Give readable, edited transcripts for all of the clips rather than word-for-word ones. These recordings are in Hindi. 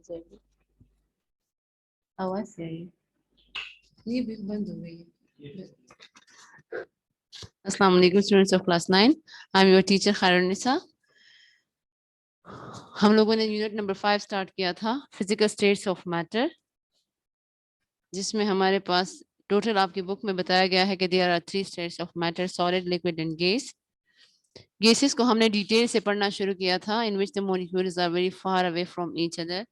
जाएगी। आवाज से आई, ये भी बंद हो गई है। अस्सलाम वालेकुम students of class 9, I am your teacher Khairunnisa. हम लोगों ने यूनिट नंबर 5 स्टार्ट किया था, फिजिकल स्टेट्स ऑफ मैटर, जिसमें हमारे पास टोटल आपकी बुक में बताया गया है कि there are 3 states of matter, solid, liquid and gas. Gases को हमने डिटेल से पढ़ना शुरू किया था, in which the molecules are very far away from each other.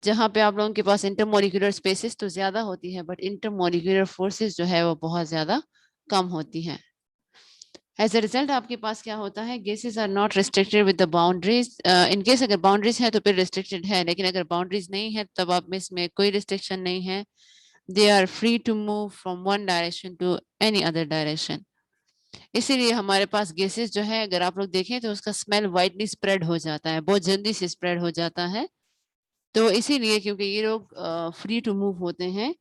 जहाँ पे आप लोगों के पास इंटरमोलिकुलर स्पेसेस तो ज्यादा होती है, बट इंटरमोलिकुलर फोर्सेस जो है वो बहुत ज्यादा कम होती हैं। एज अ रिजल्ट आपके पास क्या होता है, gases are not restricted with the boundaries. In case अगर बाउंड्रीज है तो फिर रिस्ट्रिक्टेड है, लेकिन अगर बाउंड्रीज नहीं है तब आप में इसमें कोई रिस्ट्रिक्शन नहीं है। They are free to move from one direction to any other direction. इसीलिए हमारे पास गैसेस जो है, अगर आप लोग देखें तो उसका स्मेल वाइडली स्प्रेड हो जाता है, बहुत जल्दी से स्प्रेड हो जाता है। तो इसीलिए क्योंकि ये लोग फ्री टू मूव होते हैं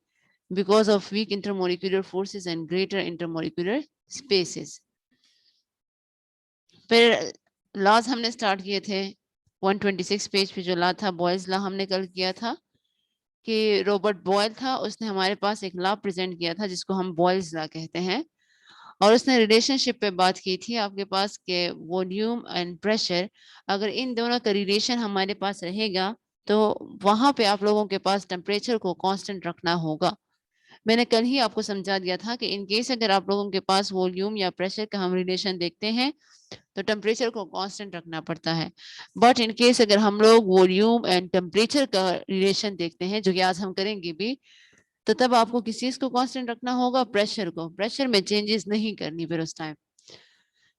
because of weak intermolecular forces and greater intermolecular spaces. फिर लॉज हमने स्टार्ट किए थे 126 पेज पे, जो लॉ था बॉयल्स लॉ हमने कल किया था कि रॉबर्ट बॉयल था, उसने हमारे पास एक लॉ प्रेजेंट किया था जिसको हम बॉयल्स लॉ कहते हैं, और उसने रिलेशनशिप पे बात की थी आपके पास के वॉल्यूम एंड प्रेशर, अगर इन दोनों का रिलेशन हमारे पास रहेगा तो वहां पे आप लोगों के पास टेम्परेचर को कांस्टेंट रखना होगा। मैंने कल ही आपको समझा दिया था कि इन केस अगर आप लोगों के पास वॉल्यूम या प्रेशर का हम रिलेशन देखते हैं तो टेम्परेचर को कांस्टेंट रखना पड़ता है। बट इन केस अगर हम लोग वॉल्यूम एंड टेम्परेचर का रिलेशन देखते हैं, जो कि आज हम करेंगे भी, तो तब आपको किस चीज को कांस्टेंट रखना होगा, प्रेशर को। प्रेशर में चेंजेस नहीं करनी फिर उस टाइम।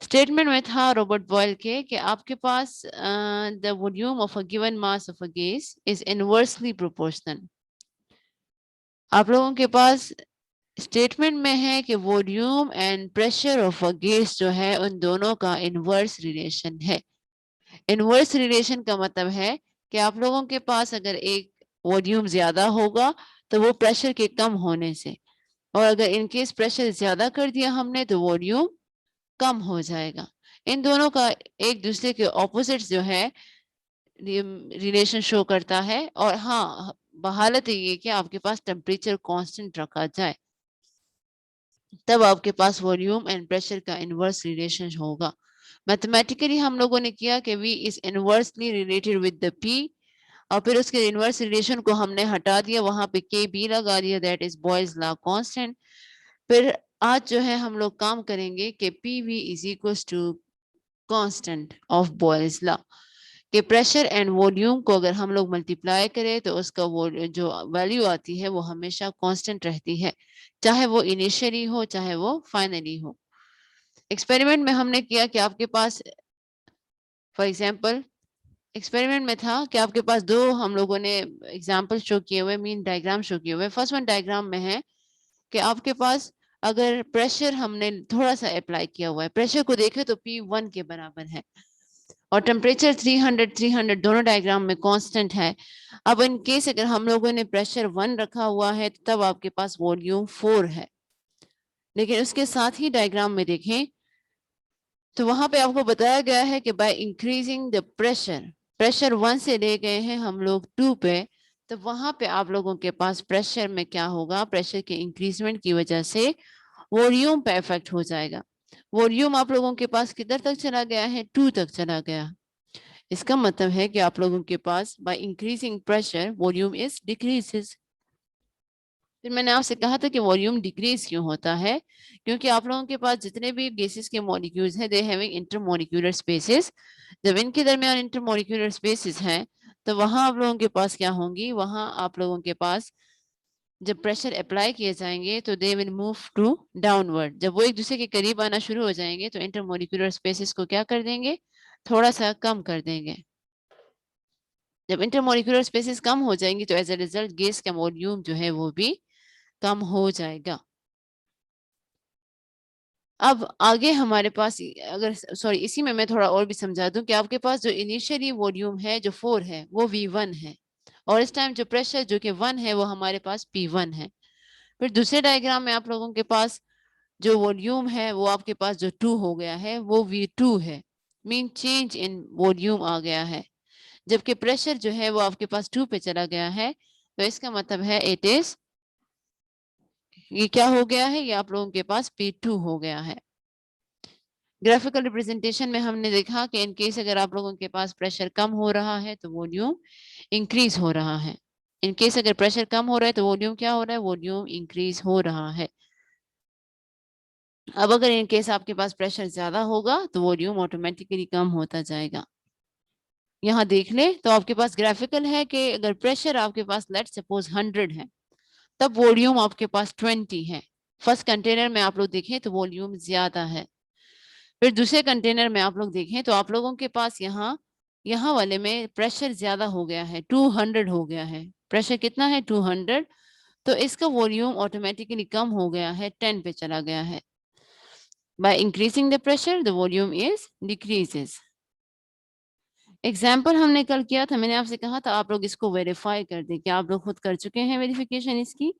स्टेटमेंट में था रॉबर्ट बॉयल के कि आपके पास the volume of a given mass of a gas is inversely proportional. आप लोगों के पास स्टेटमेंट में है कि volume and pressure of a gas जो है उन दोनों का इनवर्स रिलेशन है। इनवर्स रिलेशन का मतलब है कि आप लोगों के पास अगर एक वॉल्यूम ज्यादा होगा तो वो प्रेशर के कम होने से, और अगर इनकेस प्रेशर ज्यादा कर दिया हमने तो वॉल्यूम कम हो जाएगा। इन दोनों का एक दूसरे के ऑपोजिट जो है रिलेशन शो करता है। और हाँ, बहालत ये कि आपके पास टेम्परेचर कांस्टेंट रखा जाए, तब आपके पास वॉल्यूम एंड प्रेशर का इनवर्स रिलेशन होगा। मैथमेटिकली हम लोगों ने किया कि V is inversely related with the P, और फिर उसके इनवर्स रिलेशन को हमने हटा दिया, वहां पे KB लगा दिया, that is boys law constant. फिर आज जो है हम लोग काम करेंगे कि PV is equal to constant of Boyle's law, कि प्रेशर एंड वॉल्यूम को अगर हम लोग मल्टीप्लाई करें तो उसका वो जो वैल्यू आती है वो हमेशा कांस्टेंट रहती है, चाहे वो इनिशियली हो चाहे वो फाइनली हो। एक्सपेरिमेंट में हमने किया कि आपके पास, फॉर एग्जांपल एक्सपेरिमेंट में था कि आपके पास दो हम लोगों ने एग्जांपल शो किए हुए, मीन डायग्राम शो किए हुए। फर्स्ट वन डायग्राम में है कि आपके पास अगर प्रेशर हमने थोड़ा सा अप्लाई किया हुआ है, प्रेशर को देखें तो P1 के बराबर है, और टेम्परेचर 300 दोनों डायग्राम में कांस्टेंट है। अब इन केस अगर हम लोगों ने प्रेशर 1 रखा हुआ है तो तब आपके पास वॉल्यूम 4 है, लेकिन उसके साथ ही डायग्राम में देखें तो वहां पे आपको बताया गया है कि by increasing the pressure, pressure 1 से ले गए हैं हम लोग 2 पे, तो वहां पे आप लोगों के पास प्रेशर में क्या होगा, प्रेशर के इंक्रीजमेंट की वजह से वॉल्यूम पे इफेक्ट हो जाएगा। वॉल्यूम आप लोगों के पास किधर तक चला गया है, 2 तक चला गया। इसका मतलब है कि आप लोगों के पास by increasing pressure volume is decreases. फिर मैंने आपसे कहा था कि वॉल्यूम डिक्रीज क्यों होता है, क्योंकि आप लोगों के पास जितने भी गैसेस के मॉलिक्यूल्स हैं दे हैविंग इंटरमोलिक्यूलर स्पेसेस। जब इनके दरमियान इंटरमोलिक्यूलर स्पेसेस हैं तो वहां आप लोगों के पास क्या होंगी, वहां आप लोगों के पास जब प्रेशर अप्लाई किए जाएंगे तो they will move to downward. जब वो एक दूसरे के करीब आना शुरू हो जाएंगे तो इंटरमोलिक्यूलर स्पेसेस को क्या कर देंगे, थोड़ा सा कम कर देंगे। जब इंटरमोलिक्यूलर स्पेसेस कम हो जाएंगी तो एज अ रिजल्ट गैस का वॉल्यूम जो है वो भी कम हो जाएगा। अब आगे हमारे पास अगर सॉरी इसी में मैं थोड़ा और भी समझा दूं कि आपके पास जो इनिशियली वॉल्यूम है जो 4 है वो V1 है, और इस टाइम जो प्रेशर जो कि 1 है वो हमारे पास P1 है। फिर दूसरे डायग्राम में आप लोगों के पास जो वॉल्यूम है वो आपके पास जो 2 हो गया है वो V2 है, मीन चेंज इन वॉल्यूम आ गया है। जबकि प्रेशर जो है वो आपके पास 2 पे चला गया है, तो इसका मतलब है इट इज, ये क्या हो गया है, ये आप लोगों के पास P2 हो गया है। ग्राफिकल रिप्रेजेंटेशन में हमने देखा कि इन केस अगर आप लोगों के पास प्रेशर कम हो रहा है तो वॉल्यूम इंक्रीज हो रहा है। इन केस अगर प्रेशर कम हो रहा है तो वॉल्यूम क्या हो रहा है, वॉल्यूम इंक्रीज हो रहा है। अब अगर इन केस आपके पास प्रेशर ज्यादा होगा तो वॉल्यूम ऑटोमेटिकली कम होता जाएगा। यहाँ देख ले तो आपके पास ग्राफिकल है कि अगर प्रेशर आपके पास लेट सपोज 100 है, तब वॉल्यूम आपके पास 20 है। फर्स्ट कंटेनर में आप लोग देखें तो वॉल्यूम ज्यादा है। फिर दूसरे कंटेनर में आप लोग देखें तो आप लोगों के पास यहाँ वाले में प्रेशर ज्यादा हो गया है, 200 हो गया है। प्रेशर कितना है, 200, तो इसका वॉल्यूम ऑटोमेटिकली कम हो गया है, 10 पे चला गया है। By increasing the pressure, the volume is decreases. Example हमने कल किया था, मैंने आपसे कहा था आप लोग इसको वेरीफाई कर दें। क्या आप लोग खुद कर चुके हैं वेरिफिकेशन इसकी?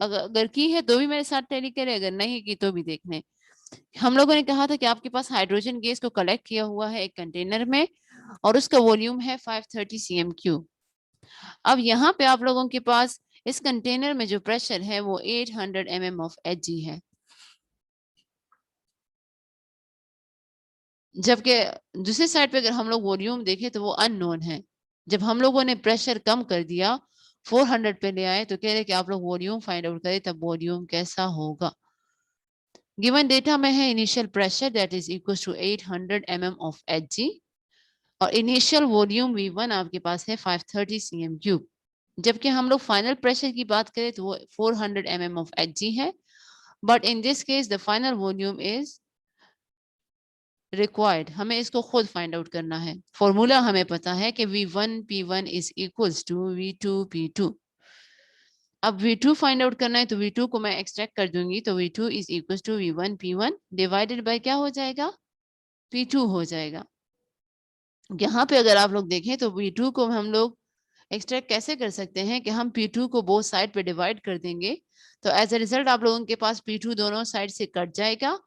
अगर की है तो भी मेरे साथ टैली करें, अगर नहीं की तो भी देख लें। हम लोगों ने कहा था कि आपके पास हाइड्रोजन गैस को कलेक्ट किया हुआ है एक कंटेनर में और उसका वॉल्यूम है 530 cm3। अब यहाँ पे आप लोगों के पास इस कंटेनर में जो प्रेशर है वो 800 mm ऑफ Hg है, जबकि दूसरी साइड पे अगर हम लोग वॉल्यूम देखें तो वो अननोन है। जब हम लोगों ने प्रेशर कम कर दिया, 400 पे ले आए, तो कह रहे कि आप लोग वॉल्यूम फाइंड आउट करें, तब वॉल्यूम कैसा होगा। गिवन डेटा में है initial pressure that is equal to 800 mm of Hg और इनिशियल वॉल्यूम V1 आपके पास है 530 cm3। जबकि हम लोग फाइनल प्रेशर की बात करें तो वो 400 mm ऑफ Hg है, but in this case the final volume is required. हमें इसको खुद फाइंड आउट करना है। फॉर्मूला हमें पता है कि V1 P1 is equals to V2 P2। अब V2 फाइंड आउट करना है तो V2 को मैं एक्सट्रैक्ट कर दूंगी, तो V2 is equals to V1 P1 divided by क्या हो जाएगा, P2 हो जाएगा। यहाँ पे अगर आप लोग देखें तो V2 को हम लोग एक्सट्रैक्ट कैसे कर सकते हैं कि हम P2 को बोथ साइड पे डिवाइड कर देंगे, तो एज अ रिजल्ट आप लोगों के पास P2 दोनों साइड से कट जाएगा।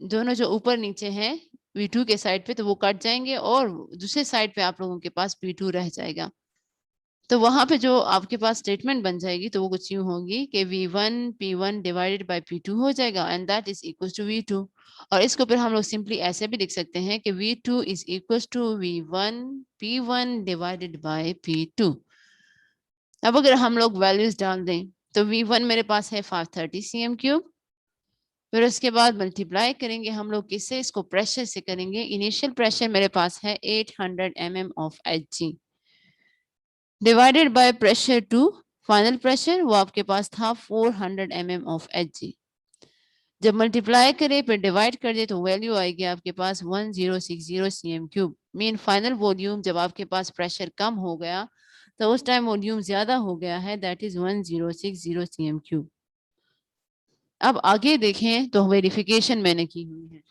दोनों जो ऊपर नीचे हैं V2 के साइड पे तो वो कट जाएंगे और दूसरे साइड पे आप लोगों के पास P2 रह जाएगा। तो वहां पे जो आपके पास स्टेटमेंट बन जाएगी तो वो कुछ यूं होगी कि V1 P1 divided by P2 हो जाएगा and that is equal to V2। और इसको फिर हम लोग सिंपली ऐसे भी लिख सकते हैं कि V2 is equal to V1 P1 divided by P2। अब अगर हम लोग वैल्यूज डाल दें तो V1 मेरे पास है 530 cm3, फिर उसके बाद मल्टीप्लाई करेंगे हम लोग किससे, इसको प्रेशर से करेंगे। इनिशियल प्रेशर मेरे पास है 800 mm of Hg divided by pressure 2, final pressure वो आपके पास था 400 mm ऑफ Hg। जब मल्टीप्लाई करें फिर डिवाइड कर दे तो वैल्यू आएगी आपके पास 1060 cm3। मीन फाइनल वॉल्यूम जब आपके पास प्रेशर कम हो गया तो उस टाइम वॉल्यूम ज्यादा हो गया है, दैट इज 1060 cm3। अब आगे देखें तो वेरिफिकेशन मैंने की हुई है।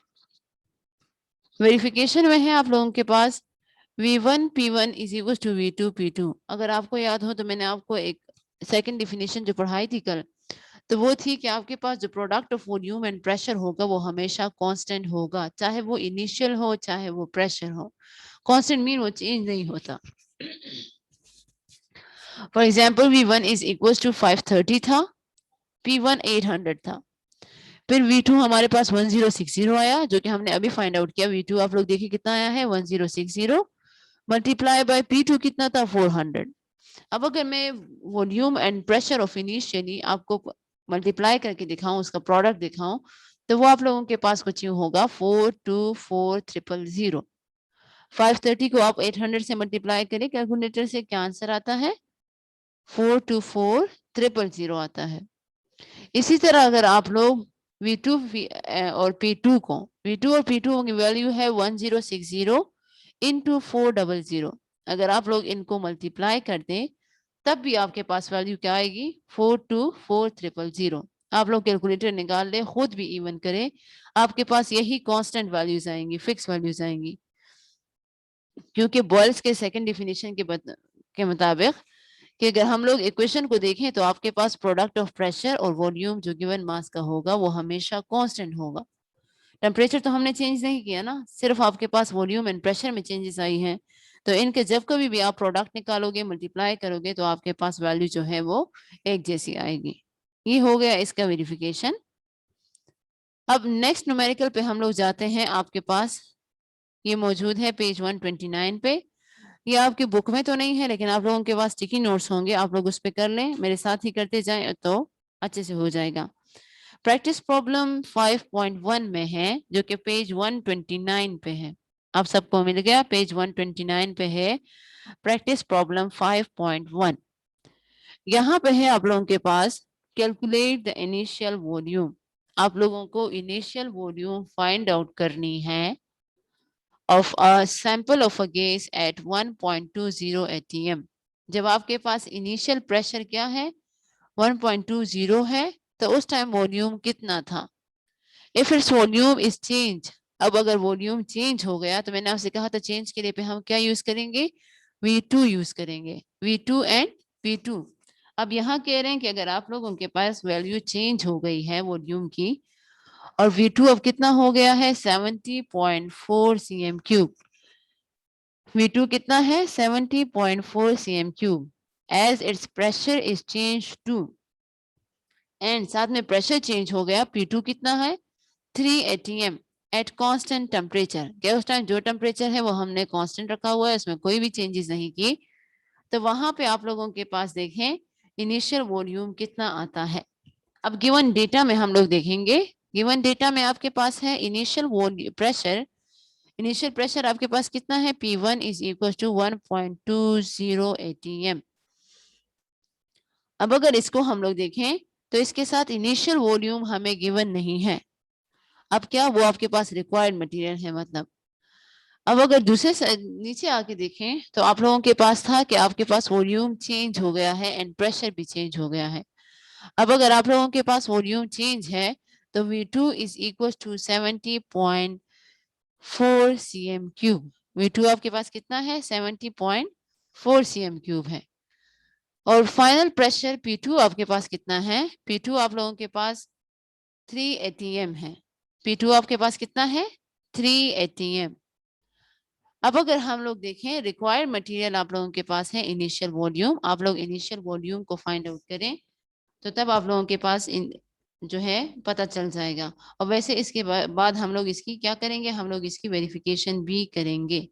वेरिफिकेशन में है आप लोगों के पास V1 P1 is equal to V2 P2। अगर आपको याद हो तो मैंने आपको एक सेकंड डिफिनेशन जो पढ़ाई थी कल, तो वो थी कि आपके पास जो product of volume and pressure होगा वो हमेशा कांस्टेंट होगा, चाहे वो इनिशियल हो चाहे वो प्रेशर हो। कांस्टेंट मीन वो चेंज नहीं होता। For example V1 is equal to 530 था, P1 800 था, फिर V2 हमारे पास 1060 आया जो कि हमने अभी फाइंड आउट किया। V2 आप लोग देखिए कितना आया है 1060 मल्टीप्लाई बाय P2 कितना था 400। अब अगर मैं volume and pressure of initially आपको मल्टीप्लाई करके दिखाऊं, उसका प्रोडक्ट दिखाऊं, तो वो आप लोगों के पास कुछ यूं होगा 424000। 530 को आप 800 से मल्टीप्लाई करें कैलकुलेटर से, क्या आंसर आता है 424000 आता है। इसी तरह अगर आप लोग V2 और P2 को, V2 और P2 की वैल्यू है 1060 इंटू 400। अगर आप लोग इनको मल्टीप्लाई कर दें तब भी आपके पास वैल्यू क्या आएगी 424000। आप लोग कैलकुलेटर निकाल ले, खुद भी इवन करें, आपके पास यही कांस्टेंट वैल्यूज आएंगी, फिक्स वैल्यूज आएंगी। क्योंकि बॉयल्स के सेकंड डिफिनेशन के मुताबिक कि अगर हम लोग इक्वेशन को देखें तो आपके पास प्रोडक्ट ऑफ प्रेशर और वॉल्यूम जो गिवन मास का होगा वो हमेशा कांस्टेंट होगा। टेम्परेचर तो हमने चेंज नहीं किया ना, सिर्फ आपके पास वॉल्यूम एंड प्रेशर में चेंजेस आई हैं। तो इनके जब कभी भी आप प्रोडक्ट निकालोगे, मल्टीप्लाई करोगे, तो आपके पास वैल्यू जो है वो एक जैसी आएगी। ये हो गया इसका वेरिफिकेशन। अब नेक्स्ट न्यूमेरिकल पे हम लोग जाते हैं। आपके पास ये मौजूद है पेज 129 पे। ये आपकी बुक में तो नहीं है, लेकिन आप लोगों के पास स्टिकी नोट्स होंगे, आप लोग उस पे कर लें, मेरे साथ ही करते जाएं तो अच्छे से हो जाएगा। प्रैक्टिस प्रॉब्लम 5.1 में है, जो कि पेज 129 पे है। आप सबको मिल गया, पेज 129 पे है प्रैक्टिस प्रॉब्लम 5.1। यहाँ पे है आप लोगों के पास कैलकुलेट द इनिशियल वॉल्यूम। आप लोगों को इनिशियल वॉल्यूम फाइंड आउट करनी है of a sample of a gas at 1.20 atm। जब आपके पास इनिशियल प्रेशर क्या है, 1.20 है, तो उस टाइम वॉल्यूम कितना था। If its volume is change, अब अगर वॉल्यूम चेंज हो गया तो मैंने आपसे कहा था चेंज के लिए पे हम क्या यूज करेंगे, V2 यूज करेंगे, V2 एंड P2। अब यहाँ कह रहे हैं कि अगर आप लोगों के पास वैल्यू चेंज हो गई है वॉल्यूम की, और V2 अब कितना हो गया है 70.4 cm क्यूब। V2 कितना है 70.4 cm cube as its pressure is change to, and साथ में प्रेशर चेंज हो गया, P2 कितना है 3 atm एट कांस्टेंट टेम्परेचर। क्या उस टाइम जो टेम्परेचर है वो हमने कांस्टेंट रखा हुआ है, उसमें कोई भी चेंजेस नहीं की। तो वहां पे आप लोगों के पास देखें इनिशियल वॉल्यूम कितना आता है। अब गिवन डेटा में हम लोग देखेंगे, गिवन डेटा में आपके पास है इनिशियल प्रेशर। इनिशियल प्रेशर आपके पास कितना है, P1 is equal to 1.20 atm। अब अगर इसको हम लोग देखें तो इसके साथ इनिशियल वॉल्यूम हमें गिवन नहीं है। अब क्या वो आपके पास रिक्वायर्ड मटेरियल है मतलब। अब अगर दूसरे नीचे आके देखें तो आप लोगों के पास था कि आपके पास वॉल्यूम चेंज हो गया है एंड प्रेशर भी चेंज हो गया है। अब अगर आप लोगों के पास वॉल्यूम चेंज है तो V2 is equal to 70.4 cm cube. V2 आपके पास कितना है 70.4 cm क्यूब है। और फाइनल प्रेशर P2 आपके पास कितना है, P2 आप लोगों के पास 3 atm है। P2 आपके पास कितना है 3 atm। अब अगर हम लोग देखें रिक्वायर्ड मटेरियल आप लोगों के पास है इनिशियल वॉल्यूम, आप लोग इनिशियल वॉल्यूम को फाइंड आउट करें तो तब आप लोगों के पास जो है पता चल जाएगा। और वैसे इसके बाद हम लोग इसकी क्या करेंगे, हम लोग इसकी वेरिफिकेशन भी करेंगे।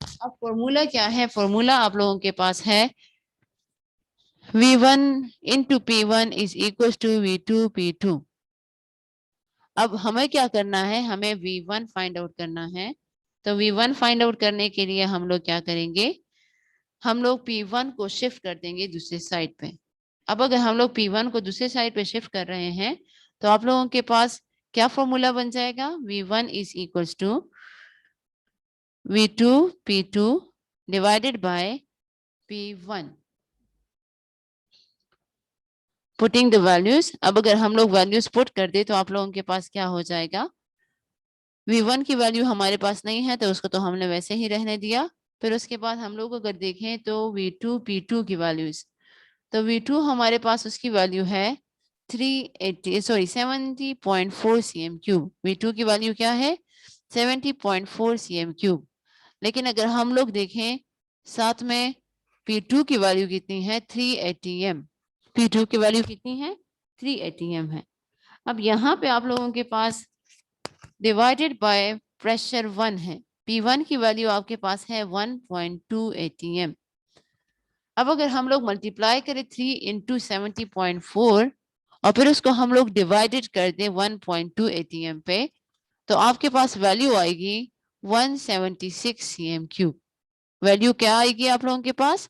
अब फॉर्मूला क्या है, फॉर्मूला आप लोगों के पास है V1 into P1 is equal to V2 P2। अब हमें क्या करना है, हमें V1 फाइंड आउट करना है। तो V1 फाइंड आउट करने के लिए हम लोग क्या करेंगे, हम लोग P1 को शिफ्ट कर देंगे दूसरे साइड पे। अब अगर हम लोग P1 को दूसरे साइड पे शिफ्ट कर रहे हैं तो आप लोगों के पास क्या फॉर्मूला बन जाएगा, V1 is equal to V2 P2 divided by P1। Putting the values. अब अगर हम लोग वैल्यूज पुट कर दे तो आप लोगों के पास क्या हो जाएगा, V1 की वैल्यू हमारे पास नहीं है तो उसको तो हमने वैसे ही रहने दिया। फिर उसके बाद हम लोग अगर देखें तो V2 P2 की वैल्यूज, तो V2 हमारे पास उसकी वैल्यू है 70.4 cm क्यूब। V2 की वैल्यू क्या है 70.4 cm क्यूब। लेकिन अगर हम लोग देखें साथ में P2 की वैल्यू कितनी है 3 atm। P2 की वैल्यू कितनी है 3 atm है। अब यहाँ पे आप लोगों के पास डिवाइडेड बाय प्रेशर 1 है, P1 की वैल्यू आपके पास है 1.2 atm। अब अगर हम लोग मल्टीप्लाई करें 3 इंटू 70.4 और फिर उसको हम लोग डिवाइडेड कर दें 1.2 atm पे, तो आपके पास वैल्यू आएगी 176 cm क्यूब। वैल्यू क्या आएगी आप लोगों के पास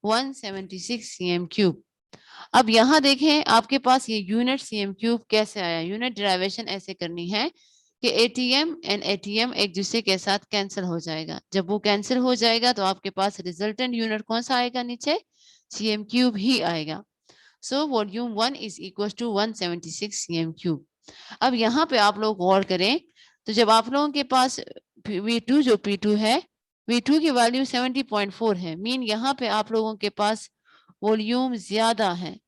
176 cm क्यूब। अब यहाँ देखें आपके पास ये यूनिट cm क्यूब कैसे आया, यूनिट डेरिवेशन ऐसे करनी है कि ATM एंड ATM एक दूसरे के साथ कैंसिल हो जाएगा। जब वो कैंसिल हो जाएगा तो आपके पास रिजल्टेंट यूनिट कौन सा आएगा, नीचे cm क्यूब ही आएगा। So volume 1 is equal to 176 cm cube. अब यहाँ पे आप लोग गौर करें तो जब आप लोगों के पास V2 जो P2 है, V2 की वैल्यू 70.4 है, मीन यहाँ पे आप लोगों के पास वॉल्यूम ज्यादा है।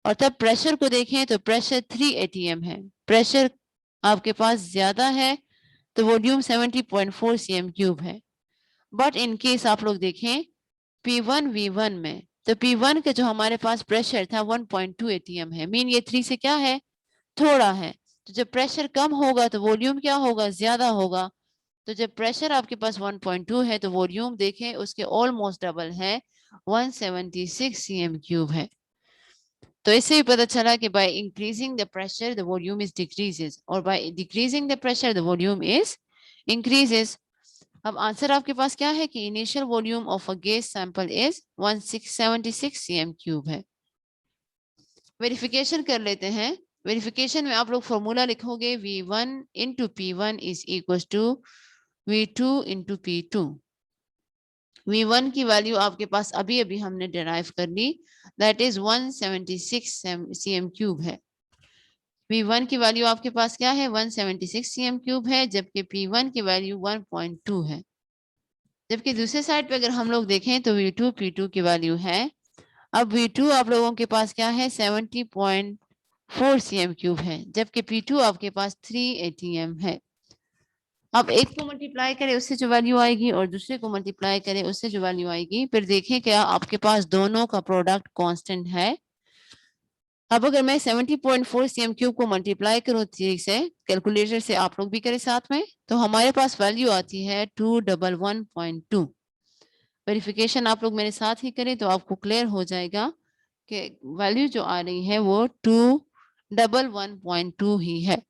और तब प्रेशर को देखें तो प्रेशर 3 atm है, प्रेशर आपके पास ज्यादा है तो वॉल्यूम 70.4 cm क्यूब है। बट इन केस आप लोग देखें P1 V1 में, तो P1 के जो हमारे पास प्रेशर था 1.2 atm है, मीन ये 3 से क्या है, थोड़ा है। तो जब प्रेशर कम होगा तो वॉल्यूम क्या होगा, ज्यादा होगा। तो जब प्रेशर आपके पास 1.2 है तो वॉल्यूम देखें उसके ऑलमोस्ट डबल है, 176 cm क्यूब है। तो इससे भी पता चला कि by increasing the pressure the volume is decreases, और by decreasing the pressure the volume is increases. अब आंसर आपके पास क्या है कि initial volume of a gas sample is 1676 cm cube है। वेरिफिकेशन कर लेते हैं। वेरिफिकेशन में आप लोग फॉर्मूला लिखोगे V1 into P1 is equal to V2 into P2। V1 की वैल्यू आपके पास अभी अभी हमने डिराइव कर ली, दैट इज 176 cm क्यूब है। V1 की वैल्यू आपके पास क्या है, 176 cm क्यूब है, जबकि P1 की वैल्यू 1.2 है। जबकि दूसरे साइड पे अगर हम लोग देखें तो V2 P2 की वैल्यू है, अब V2 आप लोगों के पास क्या है, 70.4 cm क्यूब है, जबकि P2 आपके पास 3 atm है। अब एक को मल्टीप्लाई करें उससे जो वैल्यू आएगी और दूसरे को मल्टीप्लाई करें उससे जो वैल्यू आएगी, फिर देखें क्या आपके पास दोनों का प्रोडक्ट कांस्टेंट है। अब अगर मैं 70.4 cm क्यूब को मल्टीप्लाई करूं 3 से, कैलकुलेटर से आप लोग भी करें साथ में, तो हमारे पास वैल्यू आती है 211.2। वेरिफिकेशन आप लोग मेरे साथ ही करें तो आपको क्लियर हो जाएगा कि वैल्यू जो आ रही है वो 211.2 ही है।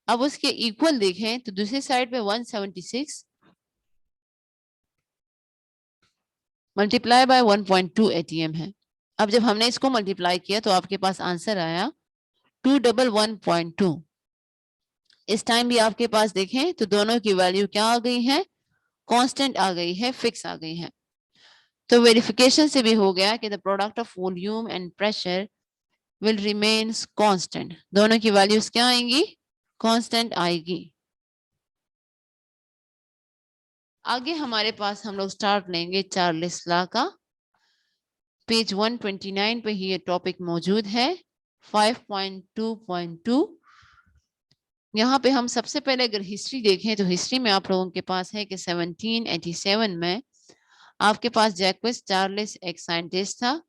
अब उसके इक्वल देखें तो दूसरी साइड पे 176 मल्टीप्लाई बाय 1.2 atm है। अब जब हमने इसको मल्टीप्लाई किया तो आपके पास आंसर आया 211.2। इस टाइम भी आपके पास देखें तो दोनों की वैल्यू क्या आ गई है, कांस्टेंट आ गई है, फिक्स आ गई है। तो वेरिफिकेशन से भी हो गया कि the product of volume and pressure will remains constant. दोनों की वैल्यूज क्या आएंगी, कांस्टेंट आएगी। आगे हमारे पास हम लोग स्टार्ट लेंगे चार्ल्स लॉ का। पेज 129 पे ही ये टॉपिक मौजूद है, 5.2.2। यहाँ पे हम सबसे पहले अगर हिस्ट्री देखें तो हिस्ट्री में आप लोगों के पास है कि 1787 में आपके पास जैक्विस चार्ल्स एक साइंटिस्ट था।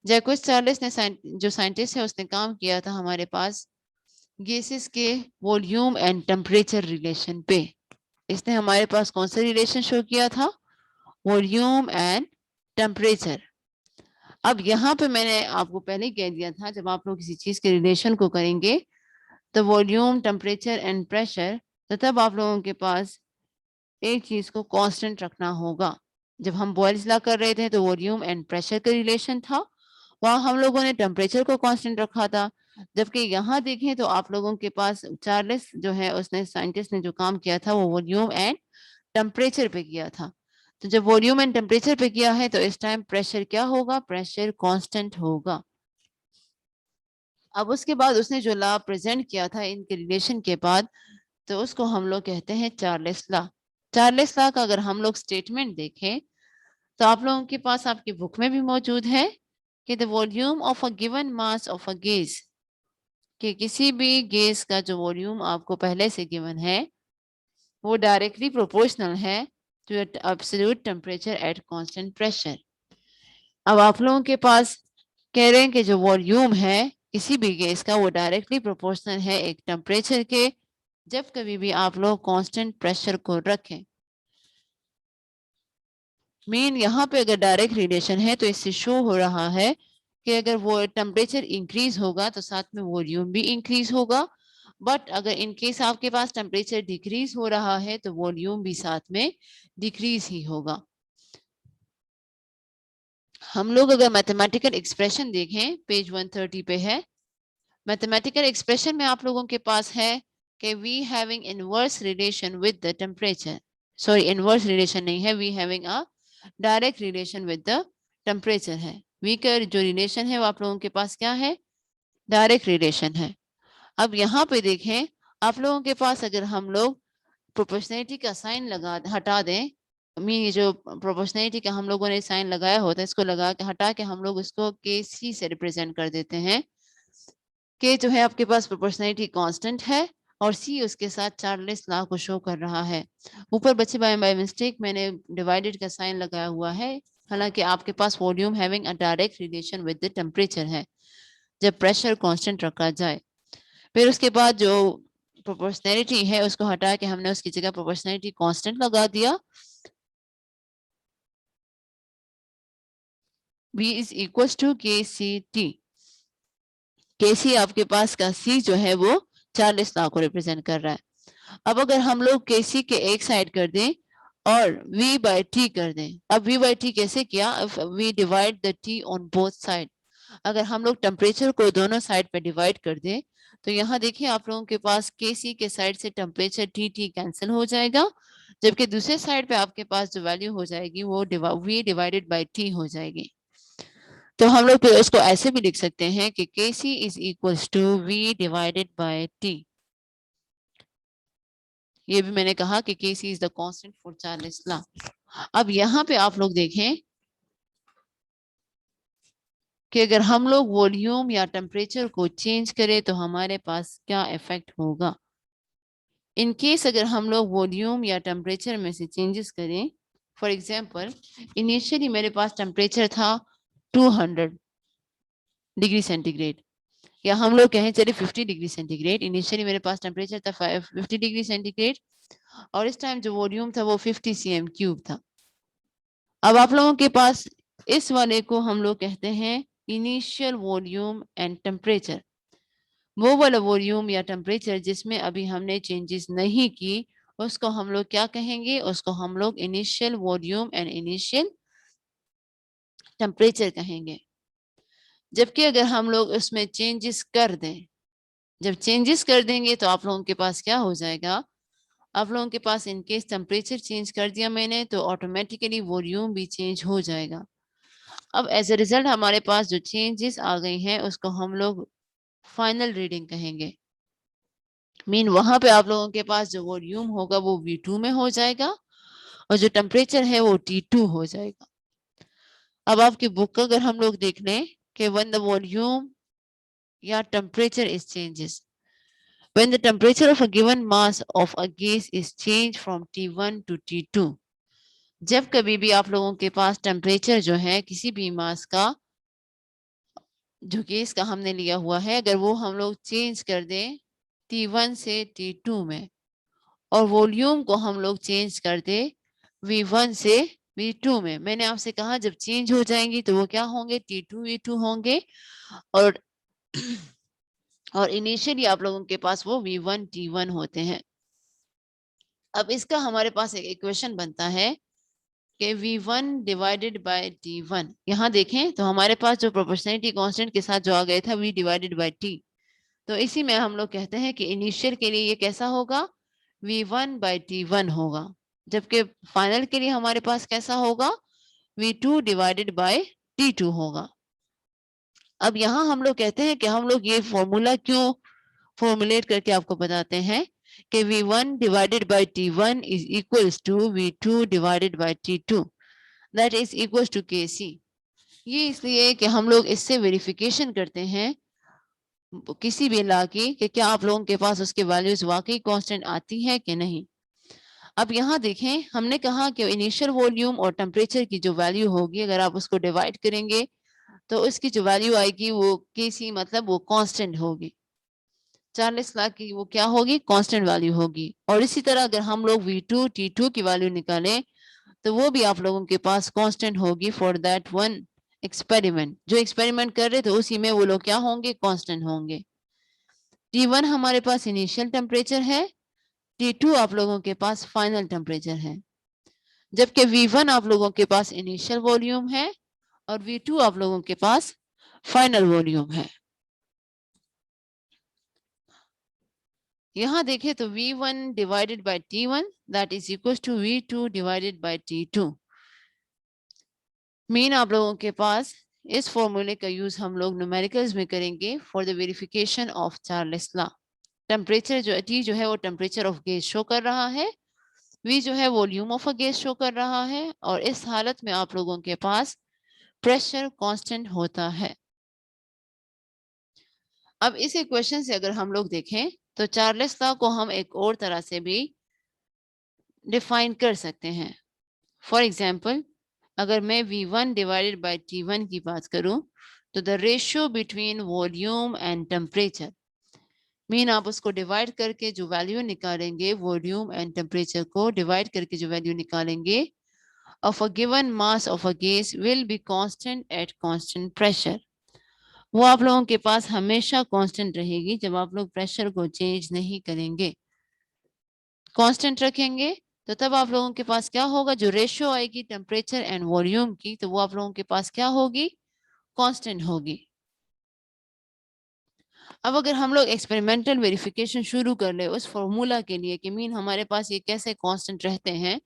जैक्विस चार्ल्स ने जो साइंटिस्ट है उसने काम किया था हमारे पास गैसेस के वॉल्यूम एंड टेम्परेचर रिलेशन पे। इसने हमारे पास कौन सा रिलेशन शो किया था, वॉल्यूम एंड टेम्परेचर। अब यहाँ पे मैंने आपको पहले ही कह दिया था जब आप लोग किसी चीज के रिलेशन को करेंगे तो वॉल्यूम टेम्परेचर एंड प्रेशर, तो तब आप लोगों के पास एक चीज को कांस्टेंट रखना होगा। जब हम बॉयल्स लॉ कर रहे थे तो वॉल्यूम एंड प्रेशर का रिलेशन था, वहां हम लोगों ने टेम्परेचर को कांस्टेंट रखा था। जबकि यहाँ देखें तो आप लोगों के पास चार्ल्स जो है उसने साइंटिस्ट ने जो काम किया था वो वॉल्यूम एंड टेम्परेचर पे किया था। तो जब वॉल्यूम एंड टेम्परेचर पे किया है तो इस टाइम प्रेशर क्या होगा, प्रेशर कांस्टेंट होगा। अब उसके बाद उसने जो लॉ प्रेजेंट किया था इनके रिलेशन के बाद, तो उसको हम लोग कहते हैं चार्ल्स लॉ। चार्ल्स लॉ का अगर हम लोग स्टेटमेंट देखें तो आप लोगों के पास आपकी बुक में भी मौजूद है कि the volume of a given mass of a gas, कि किसी भी गैस का जो वॉल्यूम आपको पहले से गिवन है वो डायरेक्टली प्रोपोर्शनल है to absolute temperature at constant pressure. अब आप लोगों के पास कह रहे हैं कि जो वॉल्यूम है किसी भी गैस का वो डायरेक्टली प्रोपोर्शनल है एक टेम्परेचर के, जब कभी भी आप लोग कांस्टेंट प्रेशर को रखें। मीन यहाँ पे अगर डायरेक्ट रिलेशन है तो इससे शो हो रहा है कि अगर वो टेम्परेचर इंक्रीज होगा तो साथ में वॉल्यूम भी इंक्रीज होगा। बट अगर इन केस आपके पास टेम्परेचर डिक्रीज हो रहा है तो वॉल्यूम भी साथ में डिक्रीज ही होगा। हम लोग अगर मैथमेटिकल एक्सप्रेशन देखें पेज 130 पे है, मैथमेटिकल एक्सप्रेशन में आप लोगों के पास है कि we having inverse relation with the temperature, sorry inverse relation नहीं है, we having a direct relation with the temperature है। वी का जो रिलेशन है वो आप लोगों के पास क्या है, डायरेक्ट रिलेशन है। अब यहाँ पे देखें आप लोगों के पास अगर हम लोग प्रोपोर्शनैलिटी का साइन लगा हटा दें, मीन ये जो प्रोपोर्शनैलिटी का हम लोगों ने साइन लगाया होता है इसको लगा के हटा के हम लोग इसको के सी से रिप्रेजेंट कर देते हैं। के जो है आपके पास प्रोपोर्शनैलिटी कांस्टेंट है और सी उसके साथ चार्ल्स लॉ को शो कर रहा है। ऊपर बच्चे बाय मिस्टेक मैंने डिवाइडेड का साइन लगाया हुआ है, हालांकि आपके पास volume having a direct relation with the temperature है जब प्रेशर कांस्टेंट रखा जाए। फिर उसके बाद जो प्रोपोर्शनैलिटी है उसको हटा के हमने उसकी जगह प्रोपोर्शनैलिटी कांस्टेंट लगा दिया। V इज इक्वल टू के सी टी। के सी आपके पास का सी जो है वो चार्ल्स लॉ को रिप्रेजेंट कर रहा है। अब अगर हम लोग के सी के एक साइड कर दें और V बाय टी कर दें, अब V बाय टी कैसे किया, we divide the T on both side. अगर हम लोग टेम्परेचर को दोनों साइड पे डिवाइड कर दें तो यहाँ देखिए आप लोगों के पास के सी के साइड से टेम्परेचर T कैंसिल हो जाएगा, जबकि दूसरे साइड पे आपके पास जो वैल्यू हो जाएगी वो V डिवाइडेड बाय टी हो जाएगी। तो हम लोग इसको ऐसे भी लिख सकते हैं कि K C is equal to V divided by T. ये भी मैंने कहा कि K C is the constant for Charles law. अब यहाँ पे आप लोग देखें कि अगर हम लोग वॉल्यूम या टेम्परेचर को चेंज करें तो हमारे पास क्या इफेक्ट होगा। इन केस अगर हम लोग वॉल्यूम या टेम्परेचर में से चेंजेस करें, फॉर एग्जांपल इनिशियली मेरे पास टेम्परेचर था 200 डिग्री सेंटीग्रेड, या हम लोग कहें चलिए 50 डिग्री सेंटीग्रेड। इनिशियली मेरे पास टेम्परेचर था 50 डिग्री सेंटीग्रेड और इस टाइम जो वॉल्यूम था वो 50 cm³ था। अब आप लोगों के पास इस वाले को हम लोग कहते हैं इनिशियल वॉल्यूम एंड टेम्परेचर। वो वाला वॉल्यूम या टेम्परेचर जिसमें अभी हमने चेंजेस नहीं की उसको हम लोग क्या कहेंगे, उसको हम लोग initial volume and initial temperature कहेंगे। जबकि अगर हम लोग उसमें चेंजेस कर दें, जब चेंजेस कर देंगे तो आप लोगों के पास क्या हो जाएगा, आप लोगों के पास इनकेस टेम्परेचर चेंज कर दिया मैंने तो ऑटोमेटिकली वॉल्यूम भी चेंज हो जाएगा। अब एज ए रिजल्ट हमारे पास जो चेंजेस आ गई हैं उसको हम लोग फाइनल रीडिंग कहेंगे। मीन वहां पे आप लोगों के पास जो वॉल्यूम होगा वो V2 में हो जाएगा और जो टेम्परेचर है वो T2 हो जाएगा। अब आपकी बुक अगर हम लोग देख लें कि व्हेन द वॉल्यूम या temperature is changes, when the temperature of a given mass of a gas is changed from T1 to T2, जब कभी भी आप लोगों के पास टेम्परेचर जो है किसी भी मास का जो गैस का हमने लिया हुआ है अगर वो हम लोग चेंज कर दें T1 से T2 में और वॉल्यूम को हम लोग चेंज कर दे V1 से V2 में, मैंने आपसे कहा जब चेंज हो जाएंगी तो वो क्या होंगे, T2 V2 होंगे और और इनिशियली आप लोगों के पास वो V1 T1 होते हैं। अब इसका हमारे पास एक इक्वेशन बनता है कि V1 डिवाइडेड बाय T1। यहाँ देखें तो हमारे पास जो प्रोपोर्शनैलिटी कांस्टेंट के साथ जो आ गया था V डिवाइडेड बाय T, तो इसी में हम लोग कहते हैं कि इनिशियल के लिए ये कैसा होगा, V1 बाय T1 होगा, जबकि फाइनल के लिए हमारे पास कैसा होगा, V2 डिवाइडेड बाय T2 होगा। अब यहाँ हम लोग कहते हैं कि हम लोग ये फॉर्मूला क्यों फॉर्मुलेट करके आपको बताते हैं कि V1 divided by T1 is equals to V2 divided by T2 that is equals to KC। ये इसलिए कि हम लोग इससे वेरिफिकेशन करते हैं किसी भी लॉ की कि क्या आप लोगों के पास उसके वैल्यूज वाकई कांस्टेंट आती है कि नहीं। अब यहाँ देखें हमने कहा कि इनिशियल वॉल्यूम और टेम्परेचर की जो वैल्यू होगी अगर आप उसको डिवाइड करेंगे तो उसकी जो वैल्यू आएगी वो KC मतलब वो कांस्टेंट होगी। चार्ल्स लॉ की वो क्या होगी, कांस्टेंट वैल्यू होगी। और इसी तरह अगर हम लोग V2 T2 की वैल्यू निकालें तो वो भी आप लोगों के पास कांस्टेंट होगी फॉर दैट वन एक्सपेरिमेंट। जो एक्सपेरिमेंट कर रहे थे उसी में वो लोग क्या होंगे, कांस्टेंट होंगे। T1 हमारे पास इनिशियल टेम्परेचर है, T2 आप लोगों के पास फाइनल टेम्परेचर है, जबकि V1 आप लोगों के पास इनिशियल वॉल्यूम है और V2 आप लोगों के पास फाइनल वॉल्यूम है। यहाँ देखें तो V1 divided by T1 that is equal to V2 divided by T2। Mean आप लोगों के पास इस फॉर्मूले का यूज हम लोग न्यूमेरिकल्स में करेंगे for the verification of Charles law. Temperature जो T जो है वो टेम्परेचर ऑफ गैस शो कर रहा है, V जो है volume of a gas show कर रहा है और इस हालत में आप लोगों के पास प्रेशर कांस्टेंट होता है। अब इस इक्वेशन से अगर हम लोग देखें तो चार्ल्स लॉ को हम एक और तरह से भी डिफाइन कर सकते हैं। फॉर एग्जाम्पल, अगर मैं V1 डिवाइडेड बाय T1 की बात करूं, तो the ratio between volume and temperature, mean आप उसको डिवाइड करके जो वैल्यू निकालेंगे, वॉल्यूम एंड टेम्परेचर को डिवाइड करके जो वैल्यू निकालेंगे, of a given mass of a gas will be constant at constant pressure, वो आप लोगों के पास हमेशा कांस्टेंट रहेगी जब आप लोग प्रेशर को चेंज नहीं करेंगे। कांस्टेंट रखेंगे तो तब आप लोगों के पास क्या होगा, जो रेशियो आएगी टेम्परेचर एंड वॉल्यूम की, तो वो आप लोगों के पास क्या होगी, कांस्टेंट होगी। अब अगर हम लोग एक्सपेरिमेंटल वेरिफिकेशन शुरू कर ले उस फॉर्मूला के लिए कि मीन हमारे पास ये कैसे कांस्टेंट रहते हैं,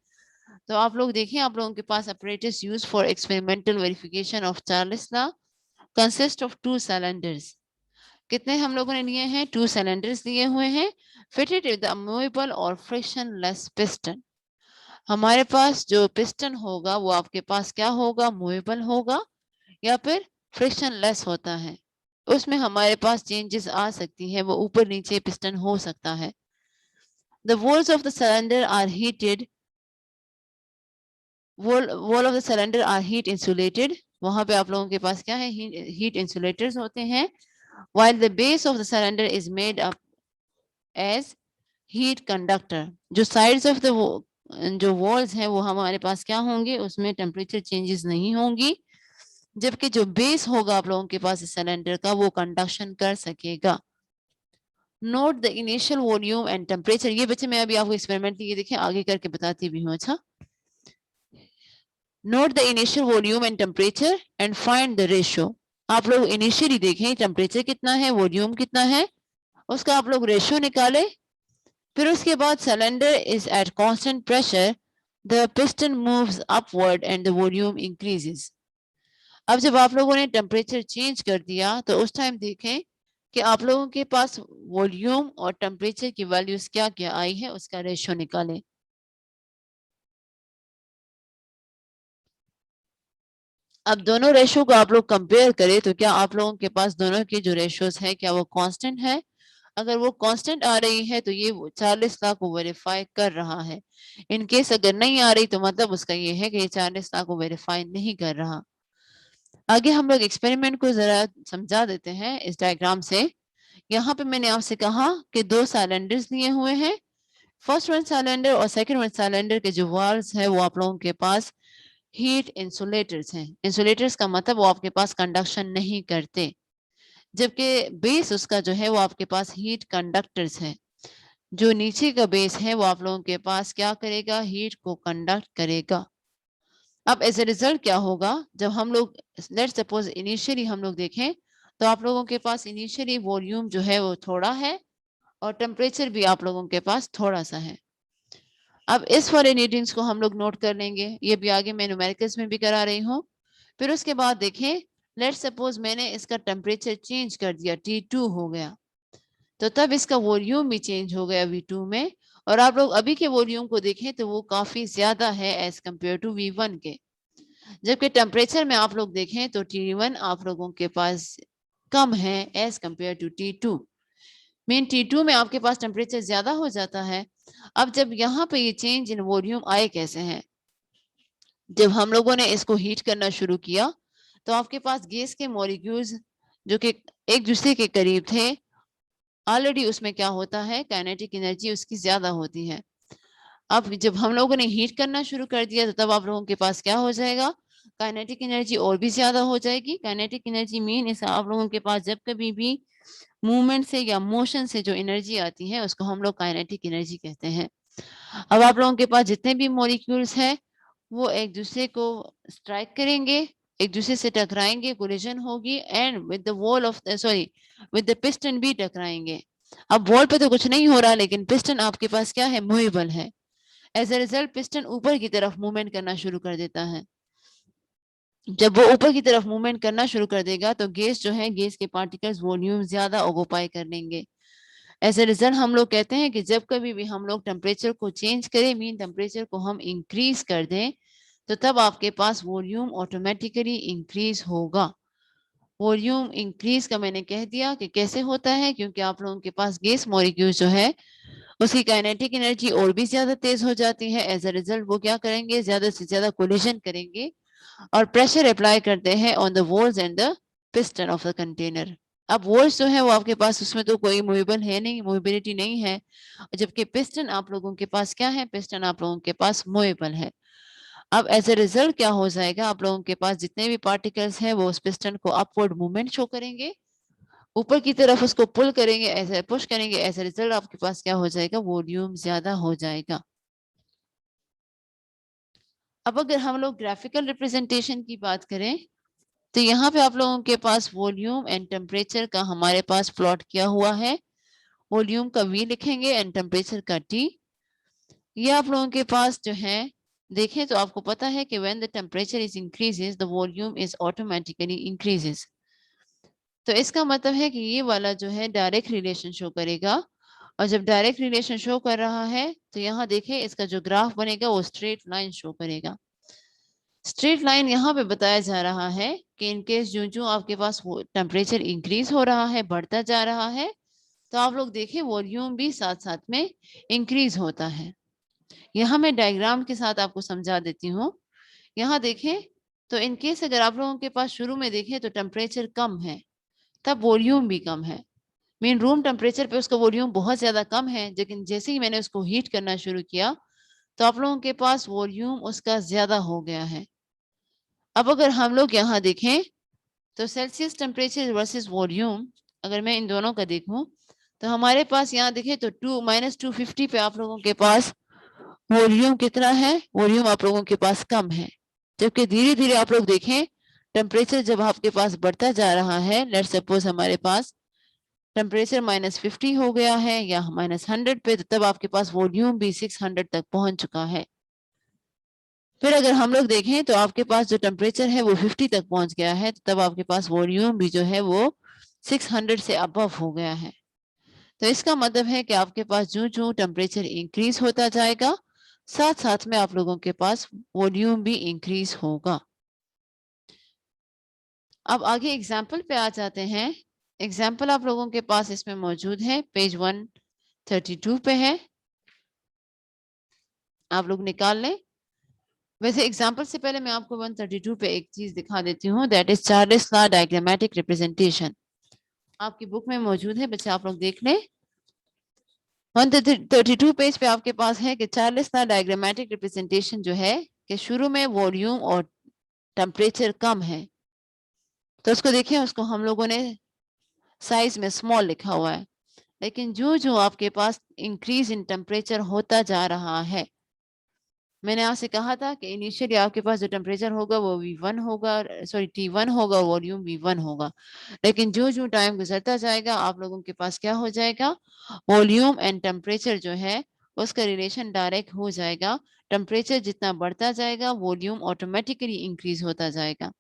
तो आप लोग देखिए, आप लोगों के पास apparatus used for experimental verification of Charles law consist of 2 cylinders। कितने हम लोगों ने लिए हैं, 2 cylinders लिए हुए हैं, fitted with a movable और frictionless piston। हमारे पास जो पिस्टन होगा वो आपके पास क्या होगा, मूवेबल होगा या फिर फ्रिक्शनलेस होता है, उसमें हमारे पास चेंजेस आ सकती है, वो ऊपर नीचे पिस्टन हो सकता है। The walls of the cylinder are heated, wall of the cylinder are heat insulated, वहां पे आप लोगों के पास क्या है, heat insulators होते हैं, while the base of the cylinder is made up as heat conductor। जो sides of the जो walls हैं वो हमारे पास क्या होंगे, उसमें टेम्परेचर चेंजेस नहीं होंगी, जबकि जो बेस होगा आप लोगों के पास इस सिलेंडर का वो कंडक्शन कर सकेगा। Note the initial volume and temperature, ये बच्चे मैं अभी आपको एक्सपेरिमेंट ये देखिए आगे करके बताती भी हूँ। अच्छा, note the initial volume and temperature and find the ratio. आप लोग इनिशियली देखें टेम्परेचर कितना है, वॉल्यूम कितना है, उसका आप लोग रेशियो निकाले, फिर उसके बाद cylinder is eight constant pressure, the piston moves upward and the volume increases. अब जब आप लोगों ने टेम्परेचर चेंज कर दिया तो उस टाइम देखें कि आप लोगों के पास वॉल्यूम और टेम्परेचर की वैल्यूज क्या क्या आई है, उसका रेशियो निकालें। अब दोनों रेशियो को आप लोग कंपेयर करें तो क्या आप लोगों के पास दोनों के जो रेशियोज है क्या वो कांस्टेंट है? अगर वो कांस्टेंट आ रही है तो ये 40 लाख को वेरीफाई कर रहा है। इन केस अगर नहीं आ रही तो मतलब उसका ये है कि ये 40 लाख को वेरीफाई नहीं कर रहा। आगे हम लोग एक्सपेरिमेंट को जरा समझा देते हैं इस डायग्राम से। यहाँ पे मैंने आपसे कहा कि 2 सिलेंडर्स लिए हुए हैं, फर्स्ट वन सिलेंडर और सेकंड वन सिलेंडर के जो वॉल्स है वो आप लोगों के पास हीट इंसुलेटर्स हैं। इंसुलेटर्स का मतलब वो आपके पास कंडक्शन नहीं करते, जबकि बेस उसका जो है वो आपके पास हीट कंडक्टर्स है। जो नीचे का बेस है वो आप लोगों के पास क्या करेगा, हीट को कंडक्ट करेगा। अब एज ए रिजल्ट क्या होगा, जब हम लोग लेट्स सपोज इनिशियली हम लोग देखें तो आप लोगों के पास इनिशियली वॉल्यूम जो है वो थोड़ा है और टेम्परेचर भी आप लोगों के पास थोड़ा सा है। अब इस वाले रीडिंग्स को हम लोग नोट कर लेंगे, ये भी आगे मैं न्यूमेरिकल्स में भी करा रही हूँ। फिर उसके बाद देखें, लेट्स सपोज मैंने इसका टेम्परेचर चेंज कर दिया, T2 हो गया, तो तब इसका वॉल्यूम भी चेंज हो गया V2 में, और आप लोग अभी के वॉल्यूम को देखें तो वो काफी ज्यादा है एज कम्पेयर टू V1 के, जबकि टेम्परेचर में आप लोग देखें तो T1 आप लोगों के पास कम है as compare to T2। Mean T2 में आपके पास टेम्परेचर ज्यादा हो जाता है। अब जब यहाँ पे ये चेंज इन वॉल्यूम आए कैसे हैं, जब हम लोगों ने इसको हीट करना शुरू किया तो आपके पास गैस के मॉलिक्यूल्स जो कि एक दूसरे के करीब थे, ऑलरेडी उसमें क्या होता है, काइनेटिक एनर्जी उसकी ज्यादा होती है। अब जब हम लोगों ने हीट करना शुरू कर दिया तो तब आप लोगों के पास क्या हो जाएगा, काइनेटिक एनर्जी और भी ज्यादा हो जाएगी। काइनेटिक एनर्जी मीन इस आप लोगों के पास जब कभी भी मूवमेंट से या मोशन से जो एनर्जी आती है उसको हम लोग काइनेटिक एनर्जी कहते हैं। अब आप लोगों के पास जितने भी मॉलिक्यूल्स हैं वो एक दूसरे को स्ट्राइक करेंगे, एक दूसरे से टकराएंगे, कोलिजन होगी and with the wall of sorry with the piston भी टकराएंगे। अब वॉल पे तो कुछ नहीं हो रहा लेकिन पिस्टन आपके पास क्या है, मूवेबल है। एज ए रिजल्ट पिस्टन ऊपर की तरफ मूवमेंट करना शुरू कर देता है। जब वो ऊपर की तरफ मूवमेंट करना शुरू कर देगा तो गैस जो है, गैस के पार्टिकल्स वॉल्यूम ज्यादा ऑक्यूपाई कर लेंगे। एज ए रिजल्ट हम लोग कहते हैं कि जब कभी भी हम लोग टेम्परेचर को चेंज करें, मीन टेम्परेचर को हम इंक्रीज कर दें, तो तब आपके पास वॉल्यूम ऑटोमेटिकली इंक्रीज होगा। वॉल्यूम इंक्रीज का मैंने कह दिया कि कैसे होता है, क्योंकि आप लोगों के पास गैस मॉलिक्यूल जो है उसकी काइनेटिक एनर्जी और भी ज्यादा तेज हो जाती है। एज अ रिजल्ट वो क्या करेंगे, ज्यादा से ज्यादा कोलिजन करेंगे और प्रेशर अप्लाई करते हैं on the walls and the piston of the container. अब वॉल्स जो है वो आपके पास, उसमें तो कोई मूवेबल है नहीं, मूवेबिलिटी नहीं है, जबकि पिस्टन आप लोगों के पास क्या है, पिस्टन आप लोगों के पास मूवेबल है। अब एज ए रिजल्ट क्या हो जाएगा, आप लोगों के पास जितने भी पार्टिकल्स हैं वो उस पिस्टन को अपवर्ड मूवमेंट शो करेंगे, ऊपर की तरफ उसको पुल करेंगे, ऐसे पुश करेंगे। एज ए रिजल्ट आपके पास क्या हो जाएगा, वॉल्यूम ज्यादा हो जाएगा। अब अगर हम लोग ग्राफिकल रिप्रेजेंटेशन की बात करें तो यहाँ पे आप लोगों के पास वॉल्यूम एंड टेम्परेचर का हमारे पास प्लॉट किया हुआ है। वॉल्यूम का V लिखेंगे एंड टेम्परेचर का T। ये आप लोगों के पास जो है देखें तो आपको पता है कि when the temperature is increases the volume is automatically increases. तो इसका मतलब है कि ये वाला जो है डायरेक्ट रिलेशन शो करेगा, और जब डायरेक्ट रिलेशन शो कर रहा है तो यहाँ देखें इसका जो ग्राफ बनेगा वो स्ट्रेट लाइन शो करेगा। स्ट्रेट लाइन यहाँ पे बताया जा रहा है कि इनकेस जो जो आपके पास टेम्परेचर इंक्रीज हो रहा है, बढ़ता जा रहा है, तो आप लोग देखें वॉल्यूम भी साथ साथ में इंक्रीज होता है। यहाँ मैं डायग्राम के साथ आपको समझा देती हूँ। यहाँ देखें तो इनकेस अगर आप लोगों के पास शुरू में देखें तो टेम्परेचर कम है, तब वॉल्यूम भी कम है। मीन रूम टेम्परेचर पे उसका वॉल्यूम बहुत ज्यादा कम है, लेकिन जैसे ही मैंने उसको हीट करना शुरू किया तो आप लोगों के पास वॉल्यूम उसका ज्यादा हो गया है। अब अगर हम लोग यहाँ देखें तो सेल्सियस टेम्परेचर वर्सेस वॉल्यूम, अगर मैं इन दोनों का देखूं तो हमारे पास यहाँ देखें तो -250 पे आप लोगों के पास वॉल्यूम कितना है, वॉल्यूम आप लोगों के पास कम है। जबकि धीरे धीरे आप लोग देखें टेम्परेचर जब आपके पास बढ़ता जा रहा है, लेट्स सपोज हमारे पास टेम्परेचर -50 हो गया है या -100 पे, तो तब आपके पास वॉल्यूम भी 600 तक पहुंच चुका है। फिर अगर हम लोग देखें तो आपके पास जो टेम्परेचर है वो 50 तक पहुंच गया है, तो तब आपके पास वॉल्यूम भी जो है वो 600 से अबव हो गया है। तो इसका मतलब है कि आपके पास जो जो टेम्परेचर इंक्रीज होता जाएगा, साथ साथ में आप लोगों के पास वॉल्यूम भी इंक्रीज होगा। अब आगे एग्जाम्पल पे आ जाते हैं। एग्जाम्पल आप लोगों के पास इसमें मौजूद है, पेज 132 पे है, आप लोग निकाल लें। वैसे एग्जाम्पल से पहले मैं आपको 132 पे एक चीज दिखा देती हूँ, that is Charles law diagrammatic representation. आपकी बुक में मौजूद है, बच्चे आप लोग देख लें। 132 पेज पे आपके पास है कि चार्ल्स लॉ डायग्रामेटिक रिप्रेजेंटेशन जो है कि शुरू में वॉल्यूम और टेम्परेचर कम है, तो उसको देखिए, उसको हम लोगों ने साइज में स्मॉल लिखा हुआ है। लेकिन जो जो आपके पास इंक्रीज इन टेम्परेचर होता जा रहा है, मैंने आपसे कहा था कि इनिशियली आपके पास जो टेम्परेचर होगा वो V1 होगा, सॉरी T1 होगा, वॉल्यूम V1 होगा। लेकिन जो जो टाइम गुजरता जाएगा आप लोगों के पास क्या हो जाएगा, वॉल्यूम एंड टेम्परेचर जो है उसका रिलेशन डायरेक्ट हो जाएगा। टेम्परेचर जितना बढ़ता जाएगा वॉल्यूम ऑटोमेटिकली इंक्रीज होता जाएगा।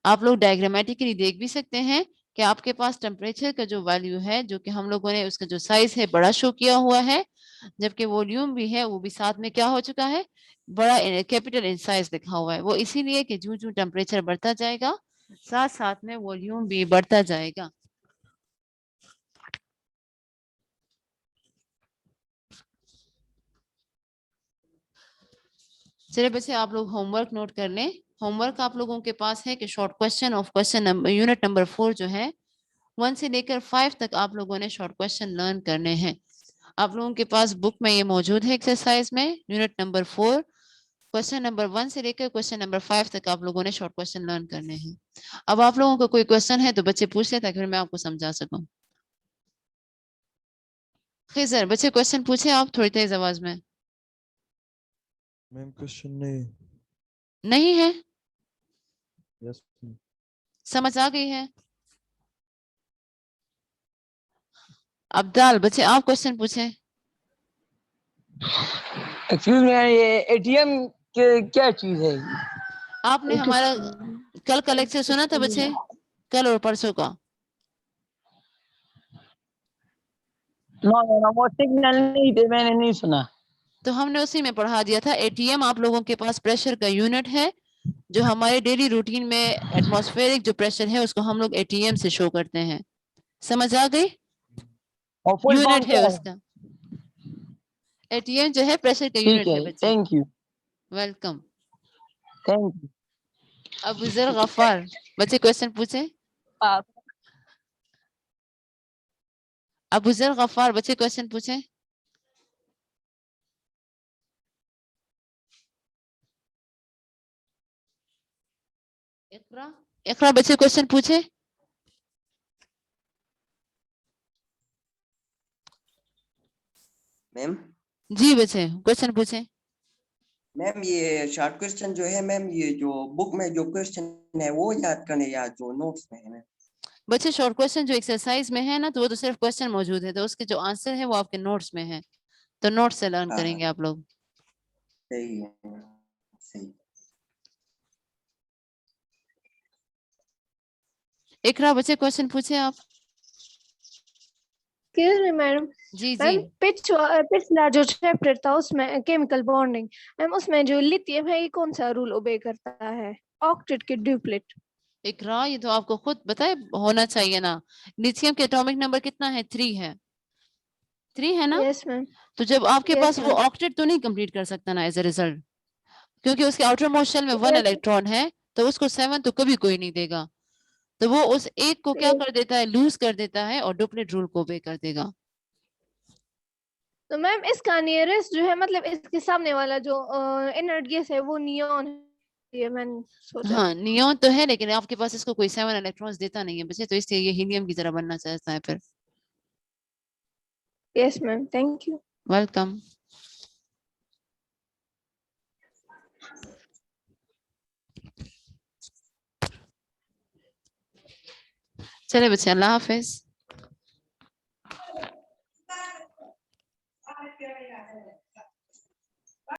आप लोग डायग्रामेटिकली देख भी सकते हैं कि आपके पास टेम्परेचर का जो वैल्यू है, जो कि हम लोगों ने उसका जो साइज है बड़ा शो किया हुआ है, जबकि वॉल्यूम भी है वो भी साथ में क्या हो चुका है, बड़ा कैपिटल इन साइज लिखा हुआ है। वो इसीलिए कि जो जो टेम्परेचर बढ़ता जाएगा साथ साथ में वॉल्यूम भी बढ़ता जाएगा। चलिए बच्चे आप लोग होमवर्क नोट कर लें। होमवर्क आप लोगों के पास है कि short question of question number unit number 4 जो है 1 से लेकर 5 तक आप लोगों ने शॉर्ट क्वेश्चन लर्न करने हैं। आप लोगों के पास बुक में ये मौजूद है एक्सरसाइज में, यूनिट नंबर 4 क्वेश्चन नंबर 1 से लेकर क्वेश्चन नंबर 5 तक आप लोगों ने शॉर्ट क्वेश्चन लर्न करने हैं। अब आप लोगों को कोई क्वेश्चन है तो बच्चे पूछ ले, ताकि फिर मैं आपको समझा सकूं। खिजर बच्चे क्वेश्चन पूछे आप थोड़ी तेज आवाज में। मैम क्वेश्चन नहीं। नहीं है, यस समझ आ गई है। अब्दाल बच्चे आप क्वेश्चन पूछे। एक्सक्यूज मी, ये एटीएम क्या चीज है? आपने हमारा कल का लेक्चर सुना था बच्चे, कल और परसों का? नो नो नो, वो सिग्नल नहीं थे, मैंने नहीं सुना। तो हमने उसी में पढ़ा दिया था। एटीएम आप लोगों के पास प्रेशर का यूनिट है, जो हमारे डेली रूटीन में एटमॉस्फेरिक जो प्रेशर है उसको हम लोग एटीएम से शो करते हैं। समझ आ गई? और फुल फॉर्म यूनिट है क्या है? उसका। एटीएम जो है प्रेशर का ठीक यूनिट है है, बच्चे। Thank you, welcome. Thank you. Abu जर गफ्फार बच्चे क्वेश्चन पूछे। अबू जर गफ्फार बच्चे क्वेश्चन पूछे। इकरा इकरा बच्चे क्वेश्चन पूछे। मैम जी बच्चे क्वेश्चन पूछे। मैम ये शॉर्ट क्वेश्चन जो है मैम, ये जो बुक में जो क्वेश्चन है वो याद करने या जो नोट्स में है मैम? बच्चे शॉर्ट क्वेश्चन जो एक्सरसाइज में है ना, तो वो तो सिर्फ क्वेश्चन मौजूद है, तो उसके जो आंसर है वो आपके नोट्स में है, तो नोट्स से लर्न हाँ करेंगे आप लोग। सही है मैम, सही। इकरा बच्चे क्वेश्चन पूछे आप। मैडम जी जी। मैम पिछला जो चैप्टर था उसमें केमिकल बॉन्डिंग, मैम उसमें जो लिथियम है ये कौन सा रूल ओबे करता है? ऑक्टेट के ड्यूप्लेट। इकरा ये तो आपको खुद बताए होना चाहिए ना। लिथियम के एटॉमिक नंबर कितना है? 3 है। 3 है ना? Yes ma'am. तो जब आपके Yes, पास वो ma'am. ऑक्टेट तो नहीं कंप्लीट कर सकता ना एज ए रिजल्ट, क्योंकि उसके आउटर मोस्ट शेल में 1 Yes, इलेक्ट्रॉन है, तो उसको 7 तो कभी कोई नहीं देगा, तो वो उस एक को क्या yes. कर देता है, लूज कर देता है और डुप्लेट रूल को ओबे कर देगा। तो मैम इसका नियरेस्ट जो है, मतलब इसके सामने वाला जो इनर्ट गैस है वो नियॉन है, ये मैंने सोचा। हाँ नियॉन तो है, लेकिन आपके पास इसको कोई 7 इलेक्ट्रॉन्स देता नहीं है बच्चे, तो इसलिए ये हीलियम की तरह बनना चाहता है फिर। Yes ma'am, thank you. Welcome. चले बच्चे, अल्लाह हाफिज।